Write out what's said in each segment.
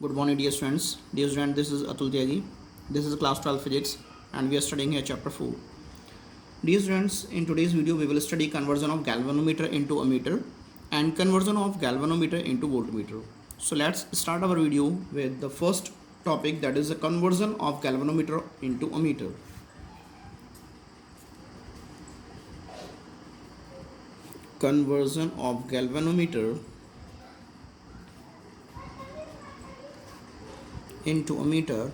Good morning, dear students. Dear student, this is Atul Tyagi. This is class 12 physics, and we are studying here chapter 4. Dear students, in today's video, we will study conversion of galvanometer into ammeter and conversion of galvanometer into voltmeter. So let's start our video with the first topic, that is the conversion of galvanometer into ammeter. Conversion of galvanometer into ammeter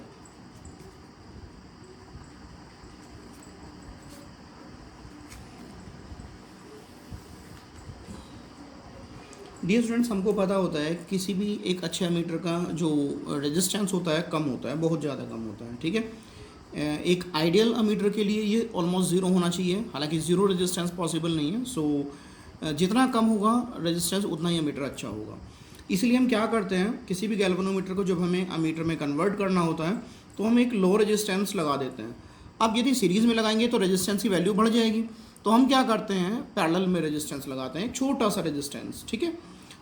dear students, हमको पता होता है किसी भी एक अच्छे ammeter का जो रेजिस्टेंस होता है कम होता है, बहुत ज़्यादा कम होता है। ठीक है, एक आइडियल अमीटर के लिए ये ऑलमोस्ट ज़ीरो होना चाहिए, हालांकि ज़ीरो रेजिस्टेंस पॉसिबल नहीं है। सो जितना कम होगा रेजिस्टेंस उतना ही अमीटर अच्छा होगा। इसलिए हम क्या करते हैं, किसी भी गैल्वेनोमीटर को जब हमें अमीटर में कन्वर्ट करना होता है तो हम एक लो रेजिस्टेंस लगा देते हैं। अब यदि सीरीज़ में लगाएंगे तो रेजिस्टेंस की वैल्यू बढ़ जाएगी, तो हम क्या करते हैं, पैरेलल में रेजिस्टेंस लगाते हैं, छोटा सा रेजिस्टेंस। ठीक है,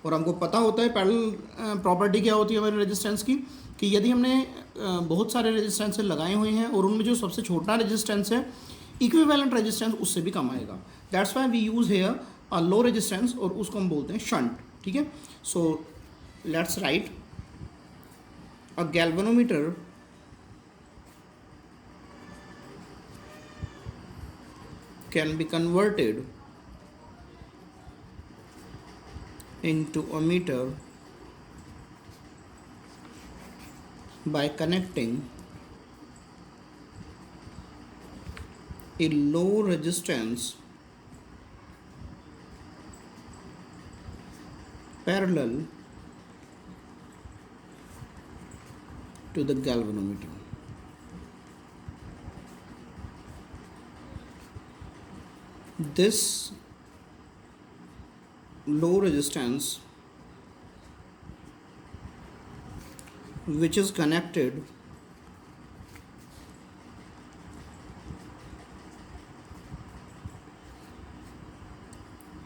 और हमको पता होता है पैरेलल प्रॉपर्टी क्या होती है हमारे रेजिस्टेंस की, कि यदि हमने बहुत सारे रेजिस्टेंस लगाए हुए हैं और उनमें जो सबसे छोटा रेजिस्टेंस है, इक्विवेलेंट रेजिस्टेंस उससे भी कम आएगा। That's why we use here a low resistance, और उसको हम बोलते हैं शंट। ठीक है, so let's write a galvanometer can be converted into a meter by connecting a low resistance parallel to the galvanometer. This low resistance, which is connected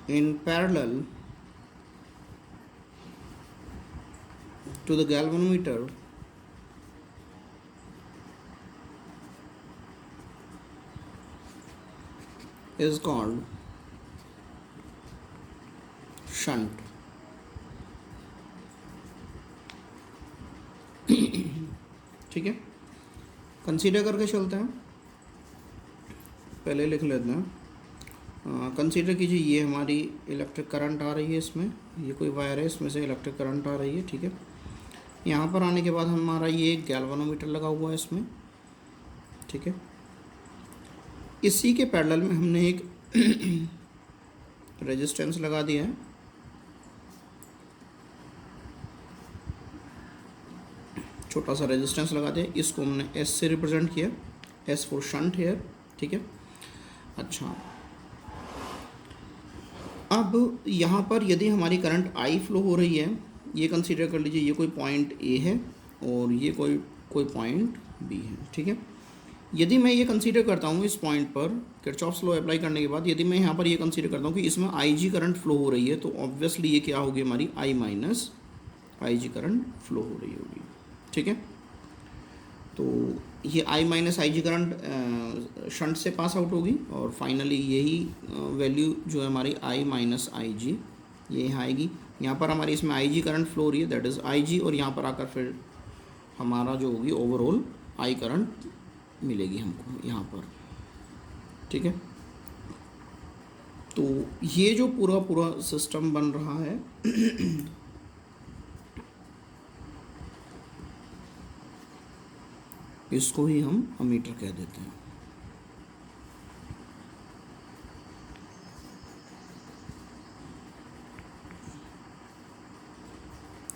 in parallel to the galvanometer, is called shunt. ठीक है, consider करके चलते हैं, पहले लिख लेते हैं। Consider कीजिए, ये हमारी इलेक्ट्रिक करंट आ रही है, इसमें ये कोई वायर है, इसमें से इलेक्ट्रिक करंट आ रही है। ठीक है, यहाँ पर आने के बाद हमारा ये गैल्वेनोमीटर लगा हुआ है इसमें। ठीक है, इसी के पैरेलल में हमने एक रेजिस्टेंस लगा दिया है, छोटा सा रेजिस्टेंस लगा दिया, इसको हमने एस से रिप्रेजेंट किया, एस फॉर शंट हेयर। ठीक है, अच्छा, अब यहाँ पर यदि हमारी करंट आई फ्लो हो रही है, ये कंसीडर कर लीजिए, ये कोई पॉइंट ए है और ये कोई पॉइंट बी है। ठीक है, यदि मैं ये कंसीडर करता हूँ इस पॉइंट पर किरचॉफ्स लॉ अप्लाई करने के बाद, यदि मैं यहाँ पर ये कंसीडर करता हूँ कि इसमें आई जी करंट फ्लो हो रही है, तो ऑब्वियसली ये क्या होगी, हमारी आई minus I ji current flow हो रही होगी। ठीक है, तो ये आई minus I ji current shunt से पास आउट होगी, और फाइनली यही वैल्यू जो है हमारी आई माइनस आई जी ये यहाँ आएगी। यहाँ पर हमारी इसमें आई जी करंट फ्लो हो रही है, दैट इज़ आई जी, और यहाँ पर आकर फिर हमारा जो होगी ओवरऑल आई करंट मिलेगी हमको यहाँ पर। ठीक है, तो ये जो पूरा सिस्टम बन रहा है इसको ही हम अमीटर कह देते हैं।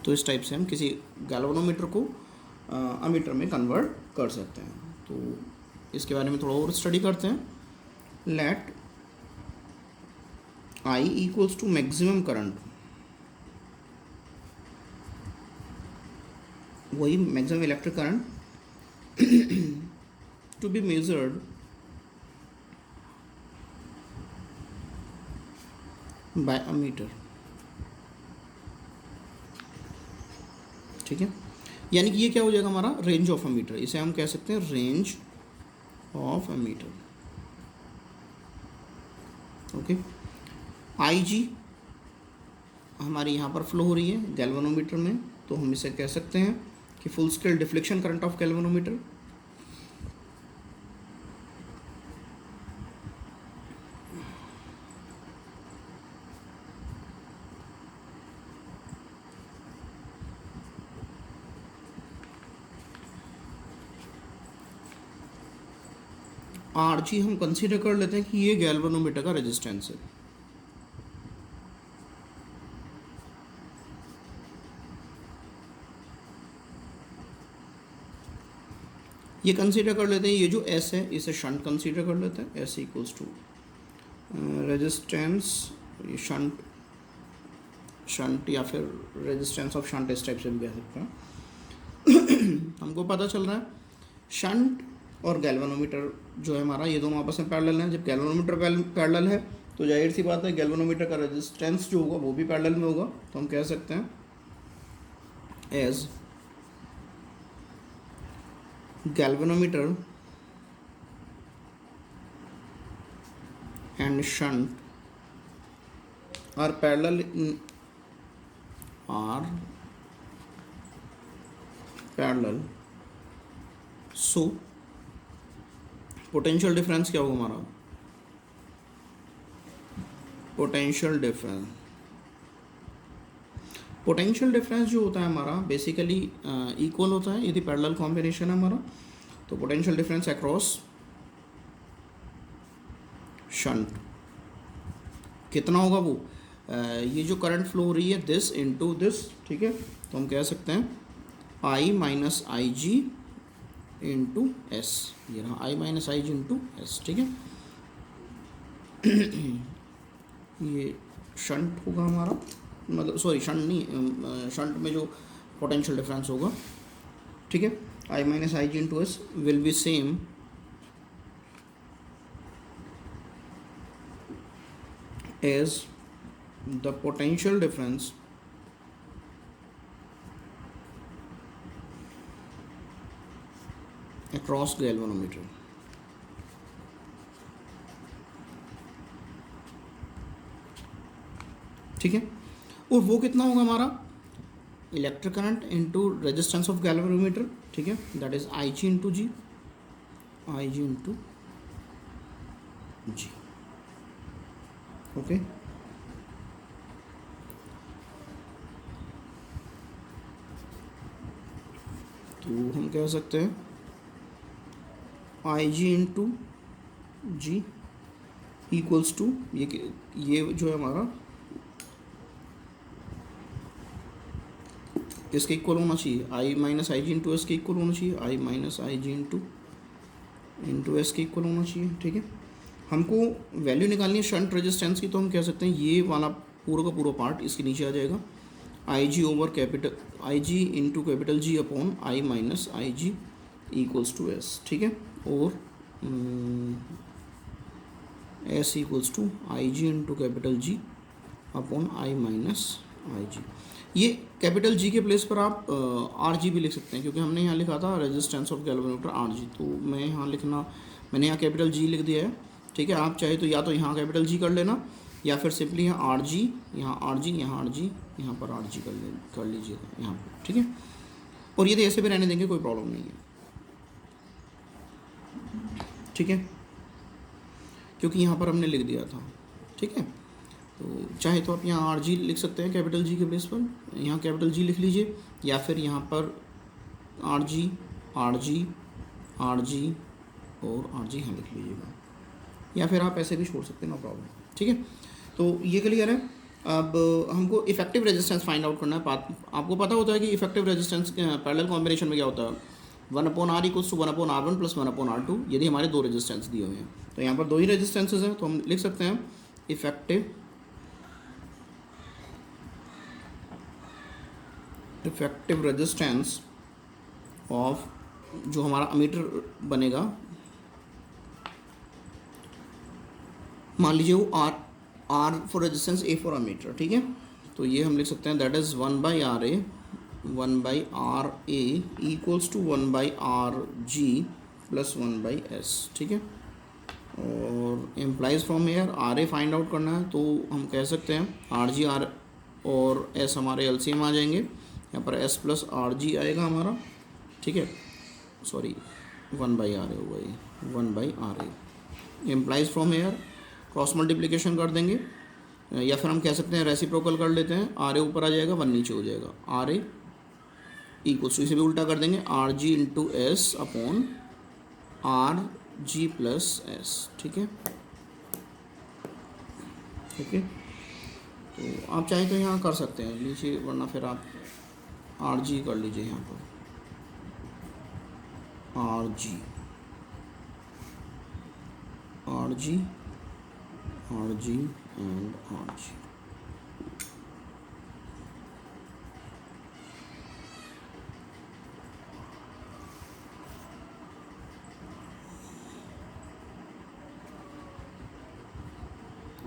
तो इस टाइप से हम किसी गैल्वेनोमीटर को अमीटर में कन्वर्ट कर सकते हैं। तो इसके बारे में थोड़ा और स्टडी करते हैं। Let I equals to maximum current, वही maximum electric current to be measured by ammeter. ठीक है, यानी कि ये क्या हो जाएगा हमारा रेंज ऑफ एमीटर, इसे हम कह सकते हैं रेंज ऑफ एमीटर। ओके, आई जी हमारी यहाँ पर फ्लो हो रही है गैल्वेनोमीटर में, तो हम इसे कह सकते हैं कि full scale deflection current of galvanometer. Are G हम कंसीडर कर लेते हैं कि ये गैल्वेनोमीटर का रेजिस्टेंस है। ये कंसीडर कर लेते हैं, ये जो एस है इसे शंट कंसीडर कर लेते हैं, S equals to resistance shunt, shunt या फिर रेजिस्टेंस ऑफ शंट इस टाइप से भी कह सकते हैं। हमको पता चल रहा है शंट और गैल्वेनोमीटर जो है हमारा, ये दोनों आपस में पैरेलल हैं। जब गैल्वेनोमीटर पैरेलल है तो जाहिर सी बात है गैल्वेनोमीटर का रेजिस्टेंस जो होगा वो भी पैरेलल में होगा, तो हम कह सकते हैं as galvanometer and shunt are parallel in are parallel, so potential difference क्या होगा हमारा, पोटेंशियल डिफरेंस जो होता है हमारा बेसिकली इक्वल होता है यदि पैरेलल कॉम्बिनेशन है हमारा, तो पोटेंशियल डिफरेंस अक्रॉस शंट कितना होगा वो ये जो करंट फ्लो हो रही है दिस इनटू दिस, ठीक है, तो हम कह सकते हैं आई minus I G into S, ये रहा आई minus I G into S, ठीक है। ये शंट होगा हमारा, मतलब सॉरी शंट नहीं, शंट में जो पोटेंशियल डिफरेंस होगा, ठीक है, I minus I G into S will be same as the potential difference across galvanometer, ठीक है। और वो कितना होगा हमारा electric current into resistance of galvanometer, ठीक है, that is I G into G, I G into G, okay. तो हम कह सकते हैं I G into G equals to ये जो है हमारा इसके इक्वल होना चाहिए, I minus I G into S के इक्वल होना चाहिए, I minus I G into S के इक्वल होना चाहिए, ठीक है। हमको वैल्यू निकालनी है शंट रेजिस्टेंस की, तो हम कह सकते हैं ये वाला पूरा का पूरा पार्ट इसके नीचे आ जाएगा, I G over capital I G into capital G upon I minus I G equals to S, ठीक है, और S equals to I G into capital G upon I minus I G. ये capital जी के place पर आप R G भी लिख सकते हैं, क्योंकि हमने यहाँ लिखा था resistance of galvanometer R G, तो मैंने यहाँ कैपिटल जी लिख दिया है, ठीक है। आप चाहे तो या तो यहाँ कैपिटल जी कर लेना, या फिर सिंपली यहाँ आर जी, यहाँ आर जी, यहाँ आर जी, यहाँ पर आर जी कर लीजिएगा यहाँ पर, ठीक है। और ये तो ऐसे भी रहने देंगे, कोई प्रॉब्लम नहीं है, ठीक है, क्योंकि यहाँ पर हमने लिख दिया था, ठीक है। तो चाहे तो आप यहाँ आर जी लिख सकते हैं कैपिटल जी के बेस पर, यहाँ कैपिटल जी लिख लीजिए, या फिर यहाँ पर are G are G R G और आर जी यहाँ लिख लीजिएगा, या फिर आप ऐसे भी छोड़ सकते हैं, नो प्रॉब्लम, ठीक है। तो ये क्लियर है। अब हमको इफेक्टिव रेजिस्टेंस फाइंड आउट करना है। आपको पता होता है कि इफेक्टिव रेजिस्टेंस पैरेलल कॉम्बिनेशन में क्या होता है, 1/r equals to 1/r1 plus 1/r2, यदि हमारे दो रेजिस्टेंस दिए हुए हैं, तो यहाँ पर दो ही रेजिस्टेंसेज हैं, तो हम लिख सकते हैं इफेक्टिव रेजिस्टेंस ऑफ जो हमारा अमीटर बनेगा, मान लीजिए वो R for resistance, A for ammeter, ठीक है। तो ये हम लिख सकते हैं that is 1/RA one by R A equals to one by R G plus one by S, ठीक है। और implies from here R A find out करना है, तो हम कह सकते हैं आर जी आर और एस हमारे एलसीएम आ जाएंगे, यहाँ पर एस प्लस आर जी आएगा हमारा, ठीक है। Sorry, one by R A होगा ये, one by R A. Implies from here cross multiplication कर देंगे, या फिर हम कह सकते हैं रेसिप्रोकल कर लेते हैं, आर ए ऊपर आ जाएगा, वन नीचे हो जाएगा, आर ए इक्वल्स टू, इसे भी उल्टा कर देंगे, R G into S upon are G plus S, ठीक है। ओके, तो आप चाहें तो यहाँ कर सकते हैं लीजिए, वरना फिर आप आर जी कर लीजिए यहाँ पर, are G are G R G and are G.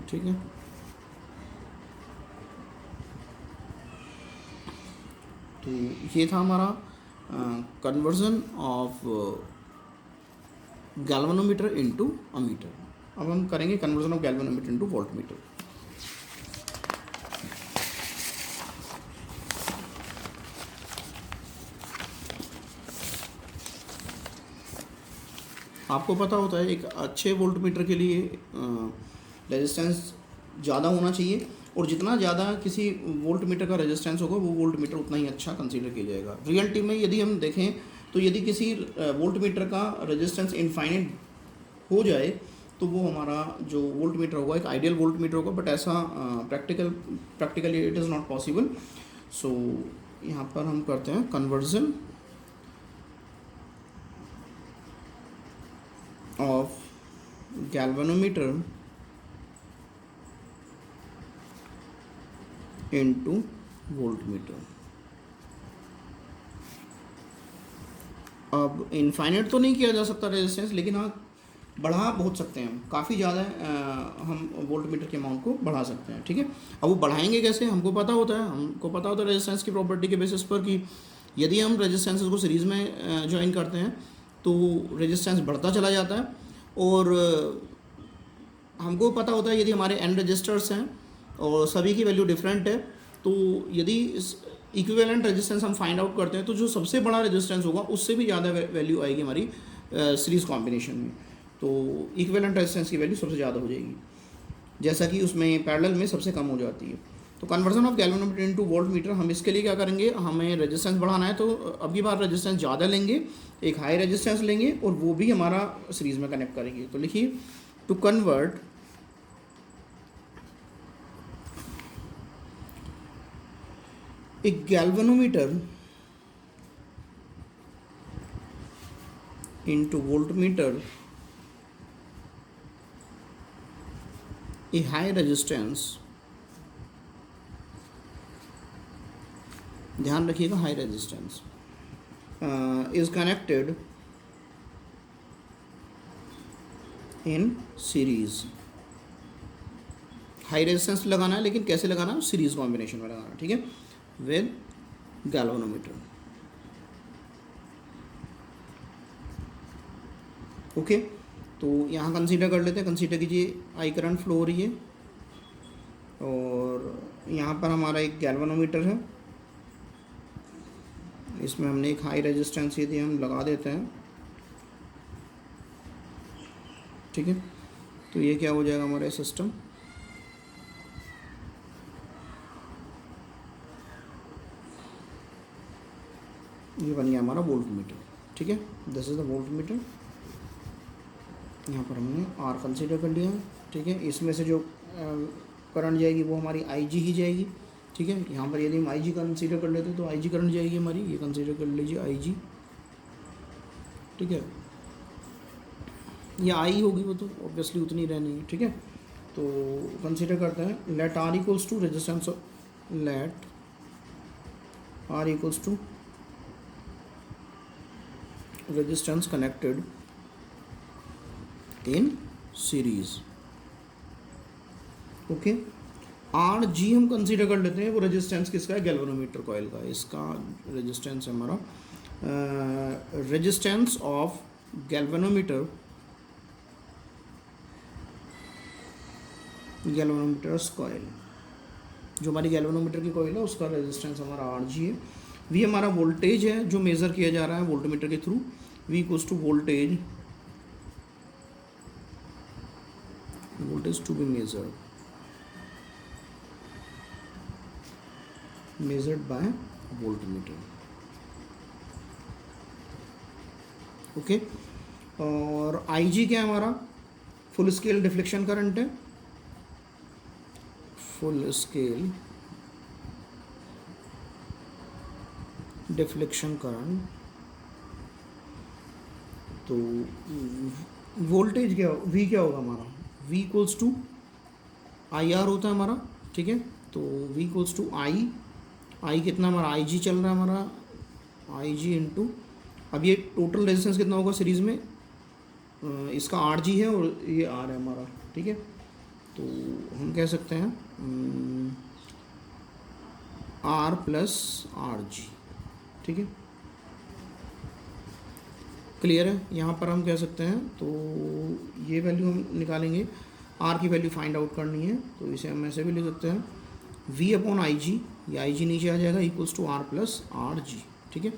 ठीक है, तो ये था हमारा conversion of galvanometer into ammeter. अब हम करेंगे conversion of galvanometer into voltmeter. आपको पता होता है एक अच्छे वोल्टमीटर के लिए रेजिस्टेंस ज़्यादा होना चाहिए, और जितना ज़्यादा किसी वोल्टमीटर का रेजिस्टेंस होगा वो वोल्टमीटर उतना ही अच्छा कंसीडर किया जाएगा। रियलिटी में यदि हम देखें तो यदि किसी वोल्टमीटर का रेजिस्टेंस इनफाइनाइट हो जाए तो वो हमारा जो वोल्टमीटर होगा एक आइडियल वोल्टमीटर होगा, बट ऐसा practically it is not possible. So यहाँ पर हम करते हैं conversion of galvanometer into voltmeter. अब इनफाइनाइट तो नहीं किया जा सकता रेजिस्टेंस, लेकिन हाँ बढ़ा बहुत सकते हैं, काफ़ी ज़्यादा हम वोल्टमीटर के अमाउंट को बढ़ा सकते हैं, ठीक है। अब वो बढ़ाएंगे कैसे, हमको पता होता है रेजिस्टेंस की प्रॉपर्टी के बेसिस पर कि यदि हम रेजिस्टेंसेस को सीरीज़ में ज्वाइन करते हैं तो रेजिस्टेंस बढ़ता चला जाता है, और हमको पता होता है यदि हमारे एन रजिस्टर्स हैं और सभी की वैल्यू डिफरेंट है, तो यदि इक्विवेलेंट रेजिस्टेंस हम फाइंड आउट करते हैं तो जो सबसे बड़ा रेजिस्टेंस होगा उससे भी ज़्यादा वैल्यू आएगी हमारी सीरीज़ कॉम्बिनेशन में, तो इक्विवेलेंट रेजिस्टेंस की वैल्यू सबसे ज़्यादा हो जाएगी, जैसा कि उसमें पैरेलल में सबसे कम हो जाती है। तो conversion of galvanometer into voltmeter, हम इसके लिए क्या करेंगे, हमें रेजिस्टेंस बढ़ाना है तो अब की बार रेजिस्टेंस ज़्यादा लेंगे, एक हाई रेजिस्टेंस लेंगे और वो भी हमारा सीरीज़ में कनेक्ट करेंगे। तो लिखिए, to convert a galvanometer into voltmeter, a high resistance, ध्यान रखिएगा high resistance is connected in series. High resistance लगाना है, लेकिन कैसे लगाना है, सीरीज कॉम्बिनेशन में लगाना है, ठीक है, विद गैल्वेनोमीटर। ओके, तो यहाँ कंसीडर कर लेते हैं, कंसीडर कीजिए आई करंट फ्लो हो रही है और यहाँ पर हमारा एक गैल्वेनोमीटर है, इसमें हमने एक हाई रेजिस्टेंस यदि हम लगा देते हैं, ठीक है, तो ये क्या हो जाएगा हमारा सिस्टम, ये बन गया हमारा वोल्टमीटर, ठीक है। This is the voltmeter. यहाँ पर हमने आर कंसीडर कर लिया, ठीक है। इसमें से जो करंट जाएगी वो हमारी आई जी ही जाएगी, ठीक है। यहाँ पर यदि हम आई जी कंसीडर कर लेते हैं तो आई जी करंट जाएगी हमारी, ये कंसीडर कर लीजिए आई जी, ठीक है। ये आई होगी वो तो ऑब्वियसली उतनी रहनी है, ठीक है। तो कंसीडर करते हैं, let R equals to resistance, let R equals to resistance connected in series, okay। R G हम कंसीडर कर लेते हैं, वो रेजिस्टेंस किसका है, गैल्वेनोमीटर कॉइल का, इसका रेजिस्टेंस है हमारा, रेजिस्टेंस ऑफ गैल्वेनोमीटर, गैल्वेनोमीटर्स कॉइल, जो हमारी गैल्वेनोमीटर की कॉइल है उसका रेजिस्टेंस हमारा आर जी है। वी हमारा वोल्टेज है जो मेज़र किया जा रहा है वोल्टमीटर के through, V equals to voltage, voltage to be measured by voltmeter। Okay, और आई जी क्या है हमारा, फुल स्केल डिफ्लेक्शन करंट है, फुल स्केल डिफ्लेक्शन करंट। तो वोल्टेज क्या, वी क्या होगा हमारा, V equals to I R होता है हमारा, ठीक है। तो वी इक्वल्स टू आई कितना हमारा, आई जी चल रहा है हमारा, आई जी इंटू, अब ये टोटल रेजिस्टेंस कितना होगा सीरीज़ में, इसका आर जी है और ये आर है हमारा, ठीक है। तो हम कह सकते हैं आर प्लस आर जी, ठीक है, क्लियर है। यहाँ पर हम कह सकते हैं, तो ये वैल्यू हम निकालेंगे, आर की वैल्यू फाइंड आउट करनी है, तो इसे हम ऐसे भी लिख सकते हैं, वी अपॉन आई जी, ये आई जी नीचे आ जाएगा, equals to R plus R G, ठीक है।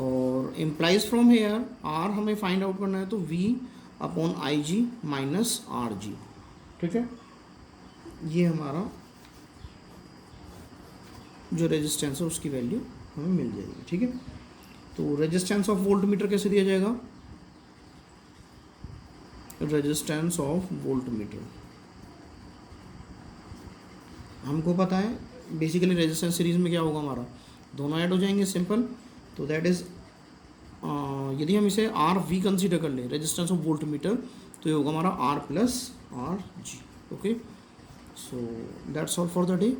और इम्प्लाइज फ्रॉम हेयर आर हमें फाइंड आउट करना है, तो V upon I G minus R G, ठीक है। ये हमारा जो रेजिस्टेंस है उसकी वैल्यू हमें मिल जाएगी, ठीक है। तो रेजिस्टेंस ऑफ वोल्टमीटर कैसे दिया जाएगा, रेजिस्टेंस ऑफ वोल्टमीटर हमको पता है बेसिकली, रेजिस्टेंस सीरीज में क्या होगा हमारा, दोनों ऐड हो जाएंगे, सिंपल। तो दैट इज़, यदि हम इसे आर वी कंसीडर कर लें रेजिस्टेंस ऑफ वोल्टमीटर, तो ये होगा हमारा R plus R G, okay. So that's all for the day,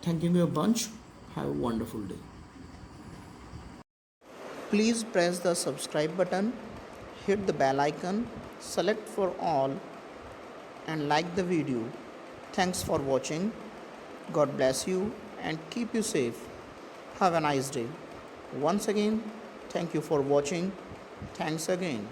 thank you a bunch, have a wonderful day. Please press the subscribe button, hit the bell icon, select for all, and like the video. Thanks for watching. God bless you and keep you safe. Have a nice day. Once again, thank you for watching. Thanks again.